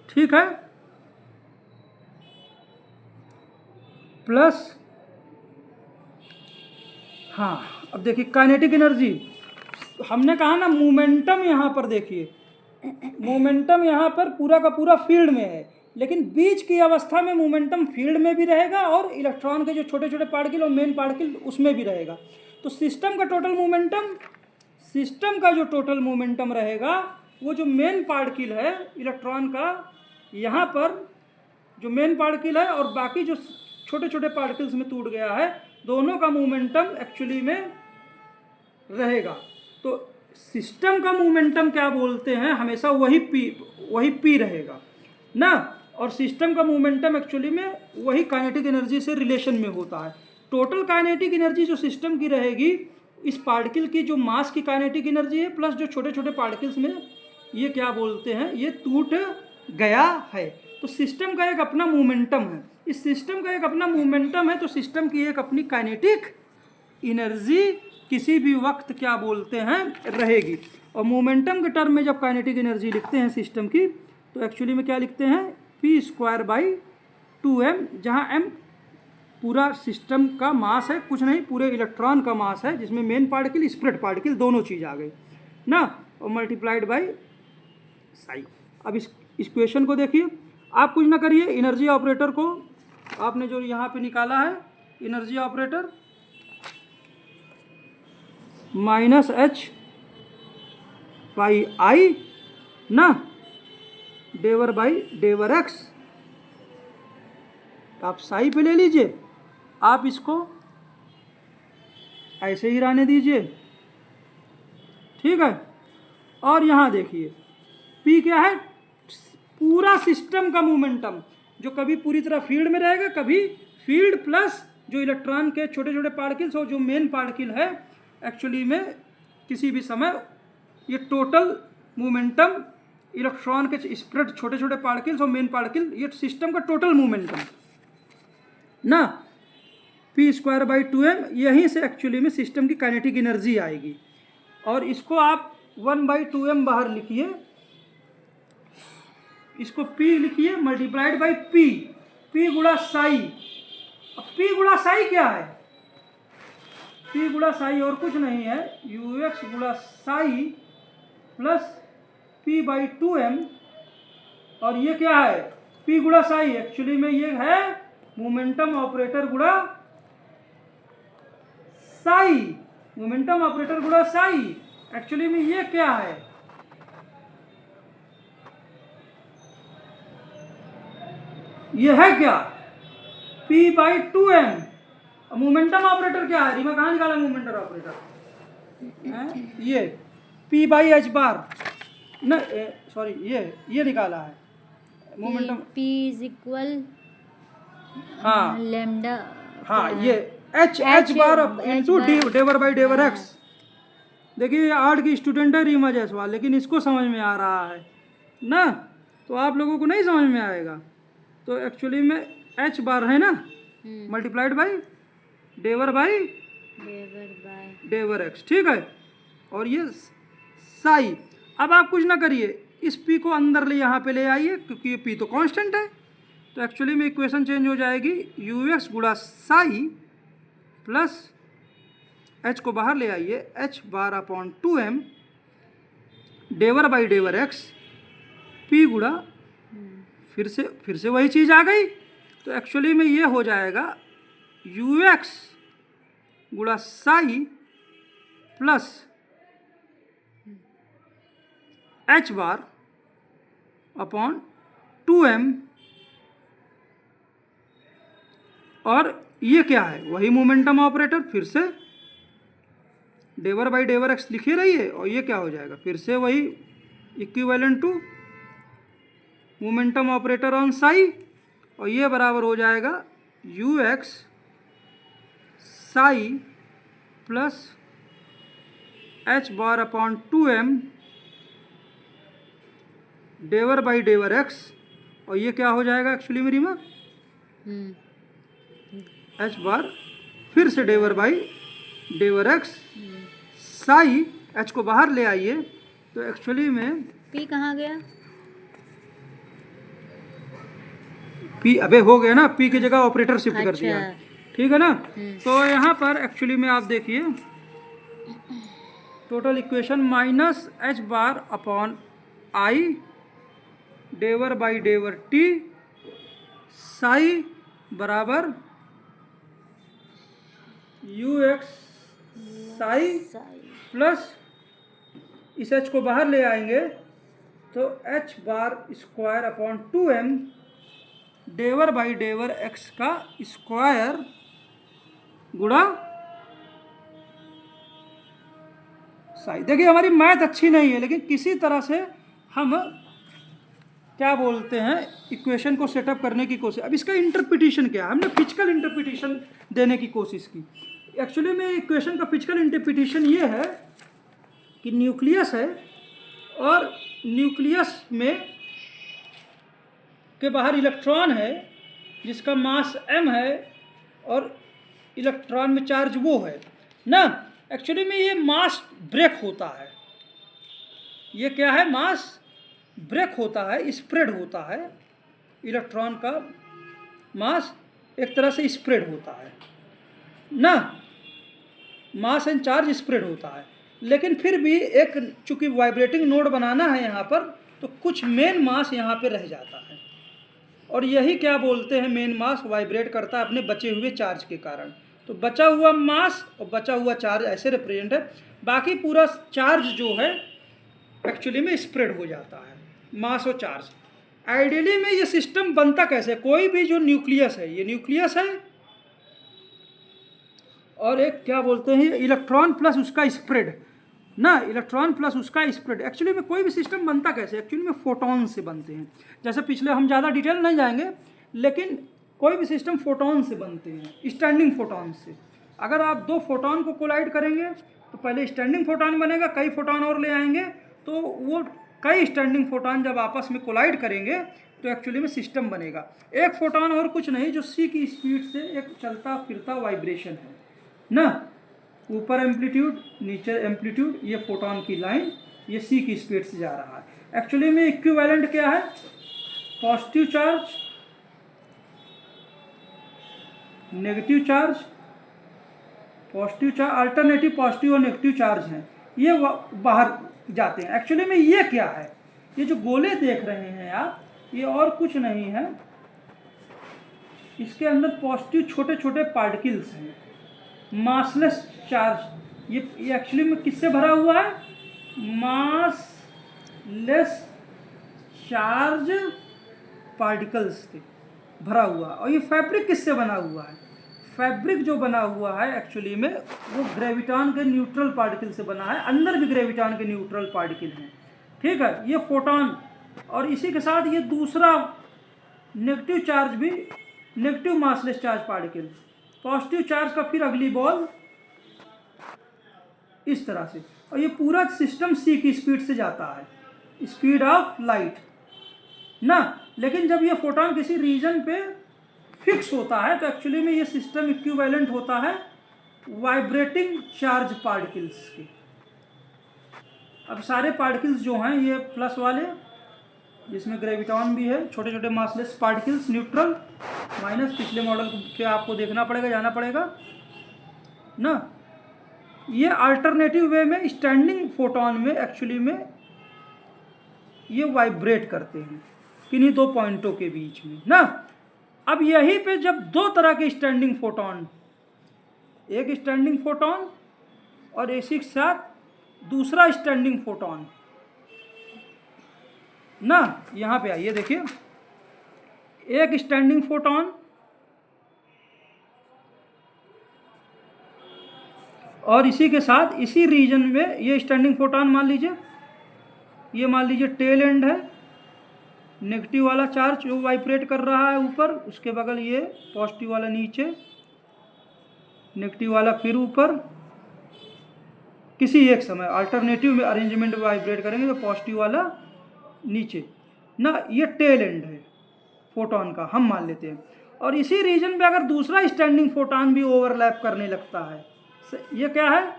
ठीक है, प्लस, हाँ अब देखिए काइनेटिक एनर्जी, हमने कहा ना मोमेंटम, यहाँ पर देखिए मोमेंटम यहाँ पर पूरा का पूरा फील्ड में है, लेकिन बीच की अवस्था में मोमेंटम फील्ड में भी रहेगा और इलेक्ट्रॉन के जो छोटे छोटे पार्टिकल और मेन पार्टिकल उसमें भी रहेगा। तो सिस्टम का टोटल मोमेंटम, सिस्टम का जो टोटल मोमेंटम रहेगा वो जो मेन पार्टिकल है इलेक्ट्रॉन का, यहाँ पर जो मेन पार्टिकल है और बाकी जो छोटे छोटे पार्टिकल्स में टूट गया है, दोनों का मोमेंटम एक्चुअली में रहेगा। तो सिस्टम का मोमेंटम क्या बोलते हैं, हमेशा वही पी रहेगा ना, और सिस्टम का मोमेंटम एक्चुअली में वही काइनेटिक एनर्जी से रिलेशन में होता है। टोटल काइनेटिक एनर्जी जो सिस्टम की रहेगी, इस पार्टिकल की जो मास की काइनेटिक एनर्जी है प्लस जो छोटे छोटे पार्टिकल्स में ये क्या बोलते हैं, ये टूट गया है, तो सिस्टम का एक अपना मोमेंटम है। इस सिस्टम का एक अपना मोमेंटम है, तो सिस्टम की एक अपनी काइनेटिक एनर्जी किसी भी वक्त क्या बोलते हैं, रहेगी। और मोमेंटम के टर्म में जब काइनेटिक एनर्जी लिखते हैं सिस्टम की, तो एक्चुअली में क्या लिखते हैं, पी स्क्वायर बाई 2m, जहाँ m पूरा सिस्टम का मास है, कुछ नहीं पूरे इलेक्ट्रॉन का मास है, जिसमें मेन पार्टिकल स्प्रेड पार्टिकल दोनों चीज़ आ गई ना, और मल्टीप्लाइड बाई साई। अब इस इक्वेशन को देखिए, आप कुछ ना करिए, एनर्जी ऑपरेटर को आपने जो यहाँ पे निकाला है, energy operator minus H by I ना, डेवर बाई डेवर एक्स, आप साई पे ले लीजिए, आप इसको ऐसे ही रहने दीजिए, ठीक है। और यहाँ देखिए पी क्या है, पूरा सिस्टम का मोमेंटम, जो कभी पूरी तरह फील्ड में रहेगा, कभी फील्ड प्लस जो इलेक्ट्रॉन के छोटे छोटे पार्टिकल्स और जो मेन पार्टिकल है एक्चुअली में किसी भी समय, ये टोटल मोमेंटम इलेक्ट्रॉन के स्प्रेड छोटे छोटे पार्टिकल्स और मेन पार्टिकल, ये सिस्टम का टोटल मोमेंटम ना, पी स्क्वायर बाई 2m, यहीं से एक्चुअली में सिस्टम की काइनेटिक एनर्जी आएगी। और इसको आप 1/2m बाहर लिखिए, इसको P लिखिए मल्टीप्लाइड बाई P गुणा साई। अब P गुणा साई क्या है, P गुणा साई और कुछ नहीं है, ux गुणा साई प्लस P/2m, और ये क्या है, P गुणा साई, एक्चुअली में ये है मोमेंटम ऑपरेटर गुणा साई, मोमेंटम ऑपरेटर गुणा साई, एक्चुअली में ये क्या है, ये है क्या, P/2m। मोमेंटम ऑपरेटर क्या है, रिमा कहाँ निकाला मोमेंटम ऑपरेटर, ये P/h बार, ना, सॉरी, ये निकाला है मोमेंटम। पी इज इक्वल, हाँ लेमडा, हाँ, ये एच बार इंटू डेवर बाई डेवर एक्स। देखिए, ये 8 की स्टूडेंट है रीमा जायसवाल, लेकिन इसको समझ में आ रहा है ना, तो आप लोगों को नहीं समझ में आएगा। तो एक्चुअली में एच बार है ना, मल्टीप्लाइड बाई डेवर बाई डेवर एक्स, ठीक है। और ये साई, अब आप कुछ ना करिए, इस पी को अंदर ले यहाँ पे ले आइए, क्योंकि ये पी तो कांस्टेंट है। तो एक्चुअली में इक्वेशन चेंज हो जाएगी, यू एक्स गुणा साई प्लस एच को बाहर ले आइए, एच बार अपॉन 2m डेवर बाई डेवर एक्स पी गुणा, फिर से वही चीज़ आ गई। तो एक्चुअली में ये हो जाएगा यू एक्स गुणा Sai plus h bar upon 2m, और ये क्या है, वही मोमेंटम ऑपरेटर, फिर से डेवर बाई डेवर एक्स लिखे रहिए, और ये क्या हो जाएगा, फिर से वही equivalent to momentum operator on psi, और ये बराबर हो जाएगा U x psi plus h bar upon 2m डेवर बाई डेवर एक्स, और ये क्या हो जाएगा एक्चुअली मेरी माँ, एच बार फिर से डेवर बाई डेवर एक्स साई, एच को बाहर ले आइए, तो एक्चुअली में पी कहाँ गया, पी अबे हो गया ना, पी की जगह ऑपरेटर शिफ्ट कर दिया, अच्छा। ठीक है ना। तो यहाँ पर एक्चुअली में आप देखिए, total equation minus h bar upon i डेवर बाई डेवर टी साई बराबर यू एक्स साई प्लस, इस एच को बाहर ले आएंगे तो h bar square upon 2m डेवर बाई डेवर एक्स का स्क्वायर गुणा साई। देखिए, हमारी मैथ अच्छी नहीं है, लेकिन किसी तरह से हम क्या बोलते हैं, इक्वेशन को सेटअप करने की कोशिश। अब इसका इंटरप्रिटेशन क्या है, हमने फिजिकल इंटरप्रिटेशन देने की कोशिश की। एक्चुअली में इक्वेशन का फिजिकल इंटरप्रिटेशन ये है कि न्यूक्लियस है, और न्यूक्लियस में के बाहर इलेक्ट्रॉन है जिसका मास m है, और इलेक्ट्रॉन में चार्ज वो है ना। एक्चुअली में ये मास ब्रेक होता है, ये क्या है, मास ब्रेक होता है, स्प्रेड होता है, इलेक्ट्रॉन का मास एक तरह से स्प्रेड होता है ना, मास एंड चार्ज स्प्रेड होता है। लेकिन फिर भी एक, चूंकि वाइब्रेटिंग नोड बनाना है यहाँ पर, तो कुछ मेन मास यहाँ पे रह जाता है, और यही क्या बोलते हैं, मेन मास वाइब्रेट करता है अपने बचे हुए चार्ज के कारण। तो बचा हुआ मास और बचा हुआ चार्ज ऐसे रिप्रेजेंट है, बाकी पूरा चार्ज जो है एक्चुअली में स्प्रेड हो जाता है, मास और चार्ज। आइडियली में ये सिस्टम बनता कैसे, कोई भी जो न्यूक्लियस है, ये न्यूक्लियस है, और एक क्या बोलते हैं, इलेक्ट्रॉन प्लस उसका स्प्रेड ना, इलेक्ट्रॉन प्लस उसका स्प्रेड। एक्चुअली में कोई भी सिस्टम बनता कैसे, एक्चुअली में फोटॉन से बनते हैं। जैसे पिछले, हम ज़्यादा डिटेल नहीं जाएंगे, लेकिन कोई भी सिस्टम फोटॉन से बनते हैं, स्टैंडिंग फोटॉन से। अगर आप दो फोटॉन को कोलाइड करेंगे तो पहले स्टैंडिंग फोटॉन बनेगा, कई फोटॉन और ले आएंगे, तो वो कई स्टैंडिंग फोटॉन जब आपस में कोलाइड करेंगे तो एक्चुअली में सिस्टम बनेगा। एक फोटॉन और कुछ नहीं, जो सी की स्पीड से एक चलता फिरता वाइब्रेशन है ना, ऊपर एम्पलीट्यूड नीचे एम्पलीट्यूड, ये फोटॉन की लाइन, ये सी की स्पीड से जा रहा है। एक्चुअली में इक्विवेलेंट क्या है, positive charge negative charge, positive charge, alternative positive और नेगेटिव चार्ज हैं, ये बाहर जाते हैं। एक्चुअली में ये क्या है, ये जो गोले देख रहे हैं आप, ये और कुछ नहीं है, इसके अंदर पॉजिटिव छोटे छोटे पार्टिकल्स हैं, मासलेस चार्ज। ये एक्चुअली में किससे भरा हुआ है, मासलेस चार्ज पार्टिकल्स से भरा हुआ। और ये फैब्रिक किससे बना हुआ है, फैब्रिक जो बना हुआ है एक्चुअली में वो ग्रेविटॉन के न्यूट्रल पार्टिकल से बना है, अंदर भी ग्रेविटॉन के न्यूट्रल पार्टिकल हैं, ठीक है, ये फोटॉन, और इसी के साथ ये दूसरा नेगेटिव चार्ज भी, negative massless charge particle, positive charge का फिर अगली बॉल इस तरह से, और ये पूरा सिस्टम सी की स्पीड से जाता है, स्पीड ऑफ लाइट ना। लेकिन जब ये फोटॉन किसी रीजन पे फिक्स होता है तो एक्चुअली में ये सिस्टम इक्विवेलेंट होता है वाइब्रेटिंग चार्ज पार्टिकल्स के। अब सारे पार्टिकल्स जो हैं ये प्लस वाले, जिसमें ग्रेविटॉन भी है, छोटे छोटे मासलेस पार्टिकल्स, न्यूट्रल, माइनस, पिछले मॉडल के आपको देखना पड़ेगा, जाना पड़ेगा ना। ये अल्टरनेटिव वे में स्टैंडिंग फोटॉन में एक्चुअली में ये वाइब्रेट करते हैं किन्हीं दो पॉइंटों के बीच में ना। अब यहीं पे जब दो तरह के स्टैंडिंग फोटॉन, एक स्टैंडिंग फोटॉन और इसी के साथ दूसरा स्टैंडिंग फोटॉन ना, यहाँ पे आइए देखिए, एक स्टैंडिंग फोटॉन और इसी के साथ इसी रीजन में ये स्टैंडिंग फोटॉन मान लीजिए, ये मान लीजिए टेल एंड है, नेगेटिव वाला चार्ज जो वाइब्रेट कर रहा है ऊपर, उसके बगल ये पॉजिटिव वाला नीचे, नेगेटिव वाला फिर ऊपर, किसी एक समय अल्टरनेटिव में अरेंजमेंट वाइब्रेट करेंगे तो पॉजिटिव वाला नीचे ना। ये टेल एंड है फोटॉन का, हम मान लेते हैं। और इसी रीजन पे अगर दूसरा स्टैंडिंग फोटॉन भी ओवरलैप करने लगता है, ये क्या है,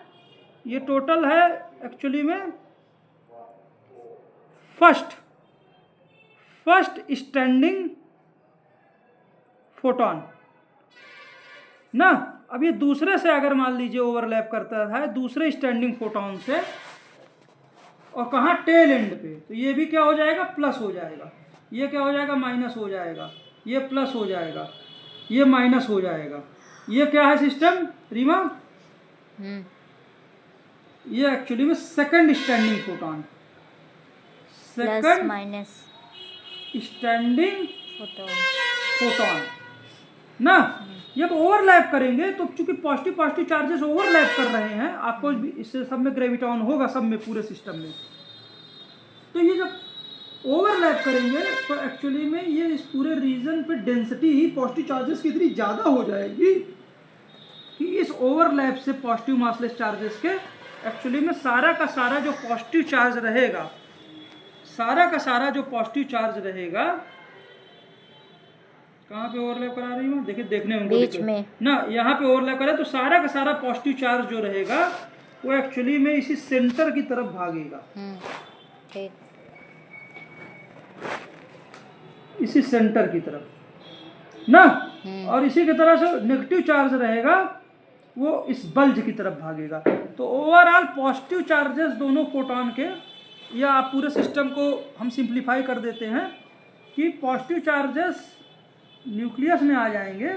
ये टोटल है एक्चुअली में फर्स्ट स्टैंडिंग फोटॉन ना। अब ये दूसरे से अगर मान लीजिए ओवरलैप करता है दूसरे स्टैंडिंग फोटॉन से, और कहाँ, टेल एंड पे, तो ये भी क्या हो जाएगा, प्लस हो जाएगा, ये क्या हो जाएगा, माइनस हो जाएगा, ये प्लस हो जाएगा, ये माइनस हो जाएगा। ये क्या है सिस्टम रीमा, ये एक्चुअली में second standing photon, second minus standing photon ना। जब ओवरलैप करेंगे तो चूंकि पॉजिटिव चार्जेस ओवरलैप कर रहे हैं, आपको इससे सब में ग्रेविटॉन होगा, सब में, पूरे सिस्टम में, तो ये जब ओवरलैप करेंगे तो एक्चुअली में ये इस पूरे रीजन पे डेंसिटी ही पॉजिटिव चार्जेस की इतनी ज़्यादा हो जाएगी कि इस ओवरलैप से पॉजिटिव मासलेस चार्जेस के एक्चुअली में सारा का सारा जो पॉजिटिव चार्ज रहेगा, सारा का सारा जो पॉजिटिव चार्ज रहेगा, कहाँ पे ओवरलैप करा रही हूँ, देखिए देखने में बीच में ना, यहाँ पे ओवरलैप करा तो सारा का सारा पॉजिटिव चार्ज जो रहेगा वो एक्चुअली में इसी सेंटर की तरफ भागेगा, ठीक, इसी सेंटर की तरफ ना। और इसी की तरह से नेगेटिव चार्ज रहेगा वो इस बल्ज की तरफ भागेगा। तो ओवरऑल पॉजिटिव चार्जेस दोनों फोटॉन के, या आप पूरे सिस्टम को हम सिंप्लीफाई कर देते हैं कि पॉजिटिव चार्जेस न्यूक्लियस में आ जाएंगे,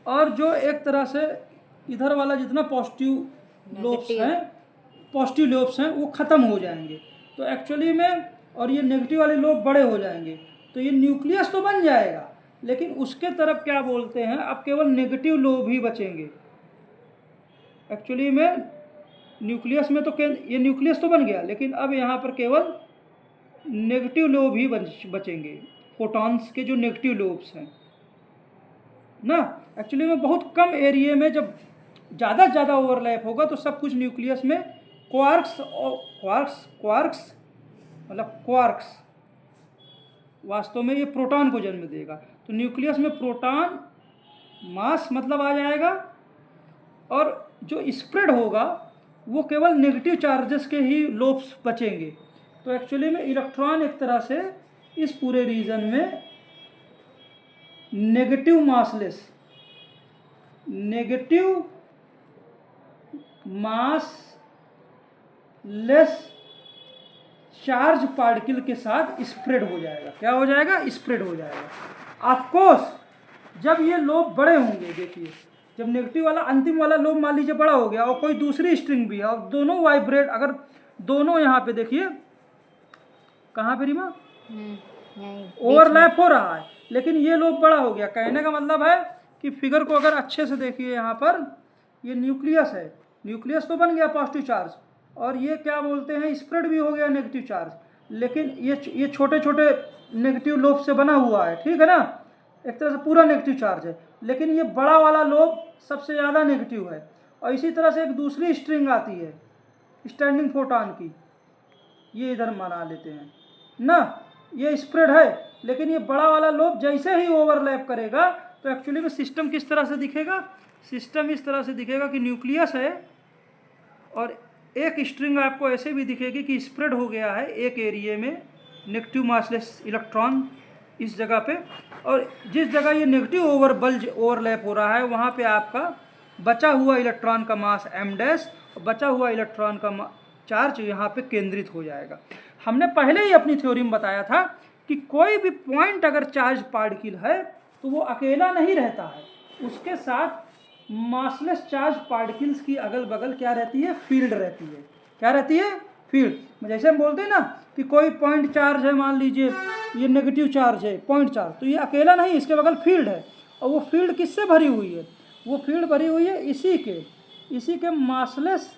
और जो एक तरह से इधर वाला जितना पॉजिटिव लोब्स हैं वो ख़त्म हो जाएंगे, तो एक्चुअली में, और ये नेगेटिव वाले लोब बड़े हो जाएंगे, तो ये न्यूक्लियस तो बन जाएगा, लेकिन उसके तरफ क्या बोलते हैं, अब केवल नेगेटिव लोब ही बचेंगे। एक्चुअली में न्यूक्लियस में तो ये न्यूक्लियस तो बन गया, लेकिन अब यहाँ पर केवल नेगेटिव लोब ही बचेंगे, फोटॉन्स के जो नेगेटिव लोब्स हैं ना। एक्चुअली में बहुत कम एरिया में जब ज़्यादा ओवरलैप होगा तो सब कुछ न्यूक्लियस में क्वार्क्स मतलब क्वार्क्स वास्तव में ये प्रोटॉन को जन्म देगा। तो न्यूक्लियस में प्रोटॉन मास मतलब आ जाएगा, और जो स्प्रेड होगा वो केवल नेगेटिव चार्जेस के ही लोब्स बचेंगे। तो एक्चुअली में इलेक्ट्रॉन एक तरह से इस पूरे रीजन में नेगेटिव मासलेस चार्ज पार्टिकल के साथ स्प्रेड हो जाएगा। क्या हो जाएगा? स्प्रेड हो जाएगा। ऑफ कोर्स जब ये लोब बड़े होंगे, देखिए जब नेगेटिव वाला अंतिम वाला लोब मान लीजिए बड़ा हो गया और कोई दूसरी स्ट्रिंग भी है और दोनों वाइब्रेट, अगर दोनों यहाँ पे देखिए कहाँ पे रीमा ओवरलैप हो रहा है, लेकिन ये लोब बड़ा हो गया। कहने का मतलब है कि फिगर को अगर अच्छे से देखिए, यहाँ पर ये न्यूक्लियस है, न्यूक्लियस तो बन गया पॉजिटिव चार्ज, और ये क्या बोलते हैं, स्प्रेड भी हो गया नेगेटिव चार्ज, लेकिन ये छोटे छोटे नेगेटिव लोब से बना हुआ है, ठीक है ना, एक तरह से पूरा नेगेटिव चार्ज है, लेकिन ये बड़ा वाला लोब सबसे ज़्यादा नेगेटिव है। और इसी तरह से एक दूसरी स्ट्रिंग आती है स्टैंडिंग फोटॉन की, ये इधर बना लेते हैं ना, ये स्प्रेड है, लेकिन ये बड़ा वाला लोब जैसे ही ओवरलैप करेगा तो एक्चुअली में सिस्टम किस तरह से दिखेगा, सिस्टम इस तरह से दिखेगा कि न्यूक्लियस है और एक स्ट्रिंग आपको ऐसे भी दिखेगी कि स्प्रेड हो गया है एक एरिया में नेगेटिव मासलेस इलेक्ट्रॉन इस जगह पे, और जिस जगह ये नेगेटिव ओवरलैप हो रहा है वहाँ पे आपका बचा हुआ इलेक्ट्रॉन का मास m डैश और बचा हुआ इलेक्ट्रॉन का चार्ज यहाँ पे केंद्रित हो जाएगा। हमने पहले ही अपनी थ्योरी में बताया था कि कोई भी पॉइंट अगर चार्ज पार्टिकल है तो वो अकेला नहीं रहता है, उसके साथ मासलेस चार्ज पार्टिकल्स की अगल बगल क्या रहती है, फील्ड रहती है। क्या रहती है, फील्ड। जैसे हम बोलते हैं ना कि कोई पॉइंट चार्ज है, मान लीजिए ये नेगेटिव चार्ज है, पॉइंट चार्ज, तो ये अकेला नहीं, इसके बगल फील्ड है, और वो फील्ड किससे भरी हुई है, वो फील्ड भरी हुई है इसी के मासलेस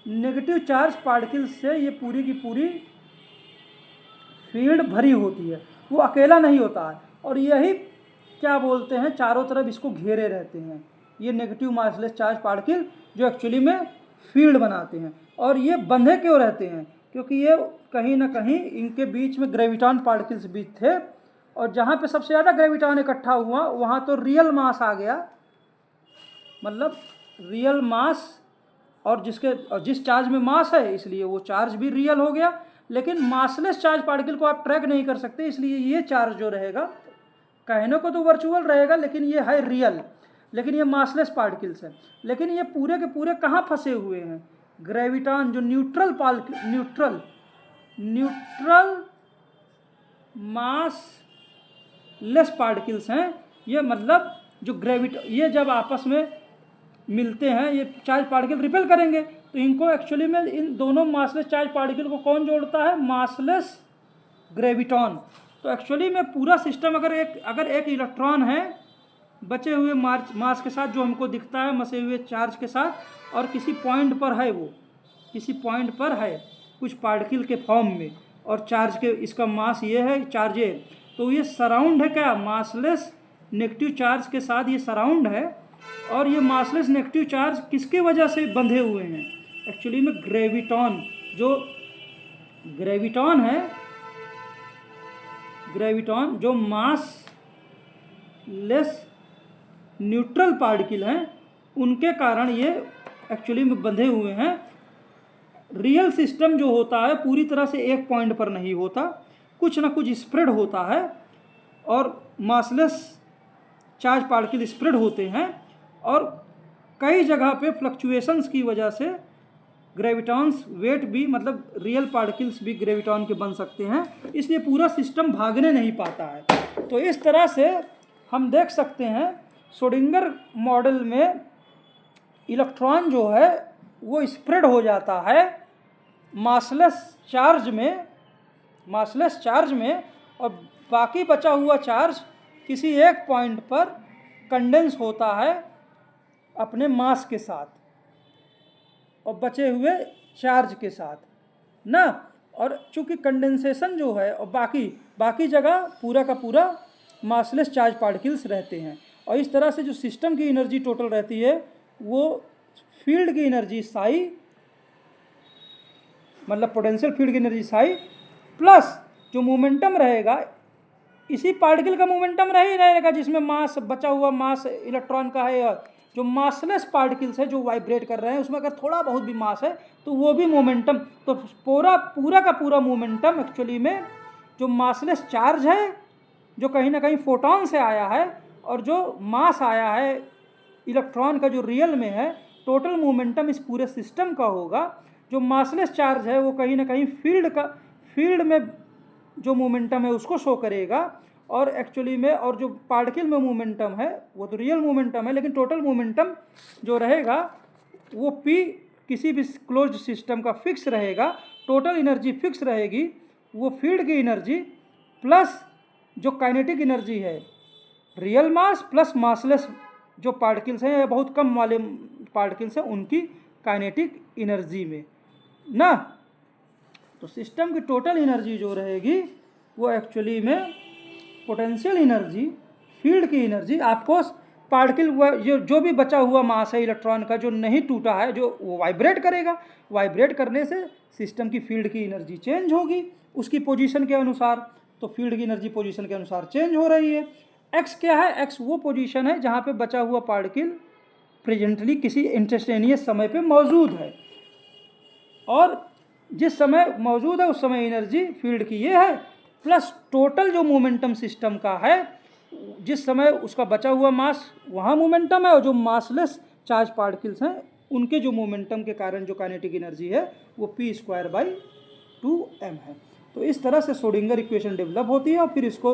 नेगेटिव चार्ज पार्टिकल्स से ये पूरी की पूरी फील्ड भरी होती है, वो अकेला नहीं होता है। और यही क्या बोलते हैं, चारों तरफ इसको घेरे रहते हैं ये नेगेटिव मासलेस चार्ज पार्टिकल, जो एक्चुअली में फील्ड बनाते हैं। और ये बंधे क्यों रहते हैं, क्योंकि ये कहीं ना कहीं इनके बीच में ग्रेविटॉन पार्टिकल्स भी थे, और जहाँ पे सबसे ज़्यादा ग्रेविटॉन इकट्ठा हुआ वहाँ तो रियल मास आ गया, मतलब रियल मास, और जिस चार्ज में मास है इसलिए वो चार्ज भी रियल हो गया। लेकिन मासलेस चार्ज पार्टिकल को आप ट्रैक नहीं कर सकते, इसलिए ये चार्ज जो रहेगा कहने को तो वर्चुअल रहेगा, लेकिन ये है रियल, लेकिन ये मासलेस पार्टिकल्स हैं। लेकिन ये पूरे के पूरे कहाँ फंसे हुए हैं, ग्रेविटॉन जो न्यूट्रल मास लेस पार्टिकल्स हैं, ये मतलब जो ये जब आपस में मिलते हैं ये चार्ज पार्टिकल रिपेल करेंगे, तो इनको एक्चुअली में इन दोनों मासलेस चार्ज पार्टिकल को कौन जोड़ता है, मासलेस ग्रेविटॉन। तो एक्चुअली में पूरा सिस्टम अगर एक इलेक्ट्रॉन है बचे हुए मास के साथ जो हमको दिखता है, मसे हुए चार्ज के साथ, और किसी पॉइंट पर है, वो किसी पॉइंट पर है कुछ पार्टिकल के फॉर्म में, और चार्ज के इसका मास ये है, चार्ज ये, तो ये सराउंड है क्या, मासलेस नेगेटिव चार्ज के साथ ये सराउंड है। और ये मासलेस नेगेटिव चार्ज किसके वजह से बंधे हुए हैं, एक्चुअली में ग्रेविटॉन, जो ग्रेविटॉन है, ग्रेविटॉन जो मास लेस न्यूट्रल पार्टिकल हैं, उनके कारण ये एक्चुअली में बंधे हुए हैं। रियल सिस्टम जो होता है पूरी तरह से एक पॉइंट पर नहीं होता, कुछ ना कुछ स्प्रेड होता है, और मासलेस चार्ज पार्टिकल स्प्रेड होते हैं, और कई जगह पे फ्लक्चुएशंस की वजह से ग्रेविटॉन्स वेट भी, मतलब रियल पार्टिकल्स भी ग्रेविटॉन के बन सकते हैं, इसलिए पूरा सिस्टम भागने नहीं पाता है। तो इस तरह से हम देख सकते हैं श्रोडिंगर मॉडल में इलेक्ट्रॉन जो है वो स्प्रेड हो जाता है मासलेस चार्ज में, और बाकी बचा हुआ चार्ज किसी एक पॉइंट पर कंडेंस होता है अपने मास के साथ और बचे हुए चार्ज के साथ ना। और चूंकि कंडेंसेशन जो है, और बाकी जगह पूरा का पूरा मासलेस चार्ज पार्टिकल्स रहते हैं, और इस तरह से जो सिस्टम की एनर्जी टोटल रहती है वो फील्ड की एनर्जी साई, मतलब पोटेंशियल फील्ड की एनर्जी साई, प्लस जो मोमेंटम रहेगा इसी पार्टिकल का मोमेंटम रहेगा जिसमें मास, बचा हुआ मास इलेक्ट्रॉन का है, और जो मासलेस पार्टिकल्स है जो वाइब्रेट कर रहे हैं उसमें अगर थोड़ा बहुत भी मास है तो वो भी मोमेंटम, तो पूरा का पूरा मोमेंटम एक्चुअली में जो मासलेस चार्ज है जो कहीं ना कहीं फोटॉन से आया है, और जो मास आया है इलेक्ट्रॉन का जो रियल में है, टोटल मोमेंटम इस पूरे सिस्टम का होगा। जो मासलेस चार्ज है वो कहीं ना कहीं फील्ड में जो मोमेंटम है उसको शो करेगा, और एक्चुअली में और जो पार्टिकल में मोमेंटम है वो तो रियल मोमेंटम है, लेकिन टोटल मोमेंटम जो रहेगा वो P किसी भी क्लोज्ड सिस्टम का फिक्स रहेगा, टोटल एनर्जी फिक्स रहेगी, वो फील्ड की एनर्जी प्लस जो काइनेटिक एनर्जी है, रियल मास प्लस मासलेस जो पार्टिकल्स हैं, बहुत कम वाले पार्टिकल्स हैं, उनकी काइनेटिक एनर्जी में ना। तो सिस्टम की टोटल एनर्जी जो रहेगी वो एक्चुअली में पोटेंशियल एनर्जी, फील्ड की एनर्जी, आपको पार्टिकल जो भी बचा हुआ मास है इलेक्ट्रॉन का जो नहीं टूटा है, जो वो वाइब्रेट करेगा, वाइब्रेट करने से सिस्टम की फील्ड की एनर्जी चेंज होगी उसकी पोजीशन के अनुसार। तो फील्ड की एनर्जी पोजीशन के अनुसार चेंज हो रही है। एक्स क्या है? एक्स वो पोजीशन है जहाँ पे बचा हुआ पार्टिकल प्रेजेंटली किसी इंस्टेंटेनियस समय पे मौजूद है, और जिस समय मौजूद है उस समय एनर्जी फील्ड की ये है, प्लस टोटल जो मोमेंटम सिस्टम का है जिस समय उसका बचा हुआ मास वहाँ मोमेंटम है, और जो मासलेस चार्ज पार्टिकल्स हैं उनके जो मोमेंटम के कारण जो काइनेटिक एनर्जी है वो p²/2m है। तो इस तरह से श्रोडिंगर इक्वेशन डेवलप होती है, और फिर इसको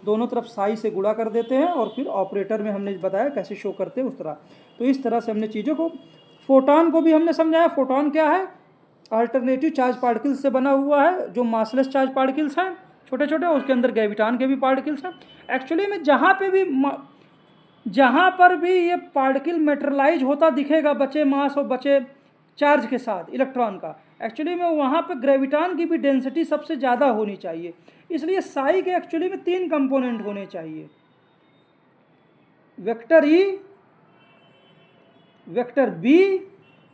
दोनों तरफ साई से गुणा कर देते हैं, और फिर ऑपरेटर में हमने बताया कैसे शो करते हैं उस तरह। तो इस तरह से हमने चीज़ों को, फोटॉन को भी हमने समझाया। फोटॉन क्या है? अल्टरनेटिव चार्ज पार्टिकल्स से बना हुआ है, जो मासलेस चार्ज पार्टिकल्स हैं छोटे छोटे, उसके अंदर ग्रेविटॉन के भी पार्टिकल्स हैं। एक्चुअली में जहाँ पर भी ये पार्टिकल मेटेरियलाइज होता दिखेगा बचे मास और बचे चार्ज के साथ इलेक्ट्रॉन का, एक्चुअली में वहाँ पे ग्रेविटॉन की भी डेंसिटी सबसे ज़्यादा होनी चाहिए। इसलिए साई के एक्चुअली में 3 कंपोनेंट होने चाहिए, वेक्टर ई, वेक्टर बी,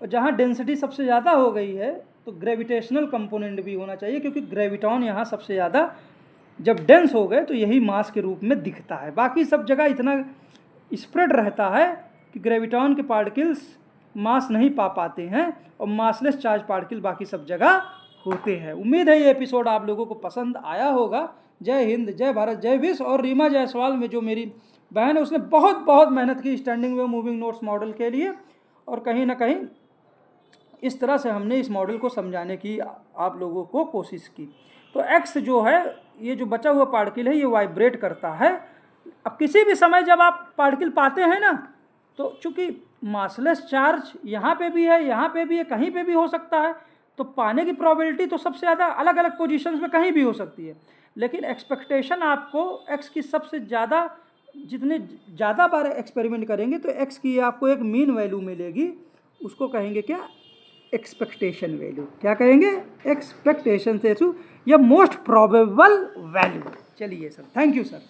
और जहाँ डेंसिटी सबसे ज़्यादा हो गई है तो ग्रेविटेशनल कंपोनेंट भी होना चाहिए, क्योंकि ग्रेविटॉन यहाँ सबसे ज़्यादा जब डेंस हो गए तो यही मास के रूप में दिखता है। बाकी सब जगह इतना स्प्रेड रहता है कि ग्रेविटॉन के पार्टिकल्स मास नहीं पा पाते हैं, और मासलेस चार्ज पार्टिकल बाकी सब जगह होते हैं। उम्मीद है ये एपिसोड आप लोगों को पसंद आया होगा। जय हिंद, जय भारत, जय विश्व। और रीमा जायसवाल में जो मेरी बहन है उसने बहुत बहुत मेहनत की standing wave moving notes model के लिए, और कहीं ना कहीं इस तरह से हमने इस मॉडल को समझाने की आप लोगों को कोशिश की। तो एक्स जो है, ये जो बचा हुआ पार्टिकल है, ये वाइब्रेट करता है। अब किसी भी समय जब आप पार्टिकल पाते हैं ना, तो चूंकि मासलेस चार्ज यहाँ पे भी है, यहाँ पे भी है, कहीं पे भी हो सकता है, तो पाने की प्रोबेबिलिटी तो सबसे ज़्यादा अलग अलग पोजीशंस में कहीं भी हो सकती है। लेकिन एक्सपेक्टेशन आपको एक्स की सबसे ज़्यादा, जितने ज़्यादा बार एक्सपेरिमेंट करेंगे तो एक्स की आपको एक मीन वैल्यू मिलेगी, उसको कहेंगे क्या? Expectation value. क्या कहेंगे? एक्सपेक्टेशन से या मोस्ट प्रोबेबल वैल्यू। चलिए सर, थैंक यू सर।